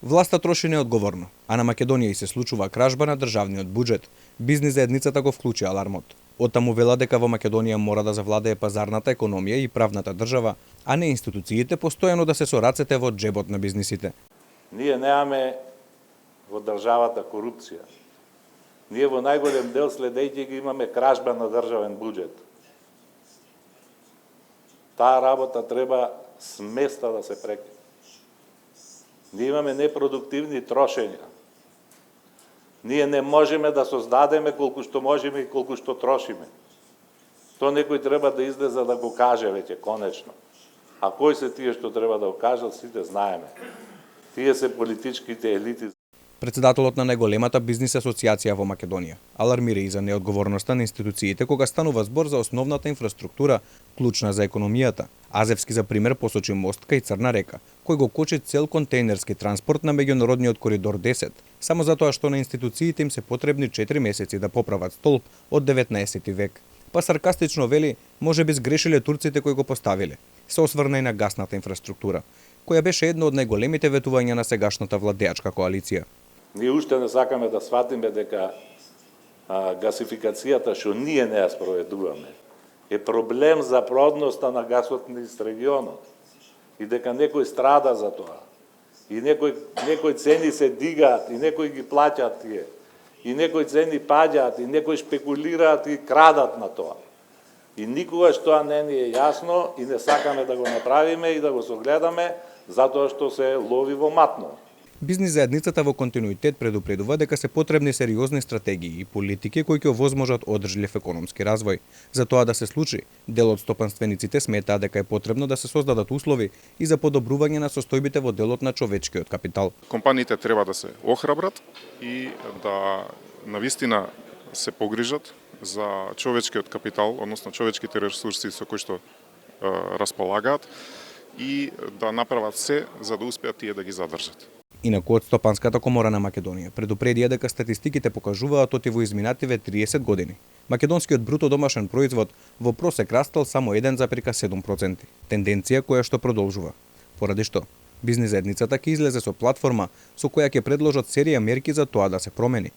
Власта троши неодговорно, а на Македонија и се случува кражба на државниот буџет. Бизнис заедницата го вклучи алармот. Оттаму вела дека во Македонија мора да завладее пазарната економија и правната држава, а не институциите постојано да се со рацете во џебот на бизнисите. Ние немаме во државата корупција. Ние во најголем дел следејќи ги имаме кражба на државен буџет. Таа работа треба с места да се прекине. Ние имаме непродуктивни трошења. Ние не можеме да создадеме колку што можеме и колку што трошиме. То некој треба да излезе да го каже веќе конечно. А кои се тие што треба да го кажат, сите знаеме. Тие се политичките елити. Председателот на најголемата бизнис асоциација во Македонија алармира и за неодговорноста на институциите кога станува збор за основната инфраструктура, клучна за економијата. Азевски за пример посочи мост кај Црна река, кој го кочи цел контејнерски транспорт на меѓународниот коридор 10, само затоа што на институциите им се потребни 4 месеци да поправат столб од 19 век. Па саркастично вели, може би сгрешиле турците кои го поставиле. Се осврна и на гасната инфраструктура, која беше едно од најголемите ветувања на сегашната владеачка коалиција. Ние уште не сакаме да сватиме дека гасификацијата што ние не ја спроведуваме е проблем за продноста на гасот низ регионот и дека некој страда за тоа. И некои цени се дигаат и некои ги плаќаат тие. И некои цени паѓаат и некои шпекулираат и крадат на тоа. И никогаш тоа не ни е јасно и не сакаме да го направиме и да го согледаме затоа што се лови во матно. Бизнис заедницата во континуитет предупредува дека се потребни сериозни стратегии и политики кои ќе овозможат одржлив економски развој. За тоа да се случи, дел од стопанствениците сметаа дека е потребно да се создадат услови и за подобрување на состојбите во делот на човечкиот капитал. Компаниите треба да се охрабрат и да навистина се погрижат за човечкиот капитал, односно човечките ресурси со кои што располагаат и да направат се за да успеат тие да ги задржат. Инаку од Стопанската комора на Македонија предупредија дека статистиките покажуваат оти во изминативе 30 години македонскиот бруто домашен производ во просек растел само 1,7%, тенденција која што продолжува. Поради што бизнис заедницата ќе излезе со платформа со која ќе предложат серија мерки за тоа да се промени.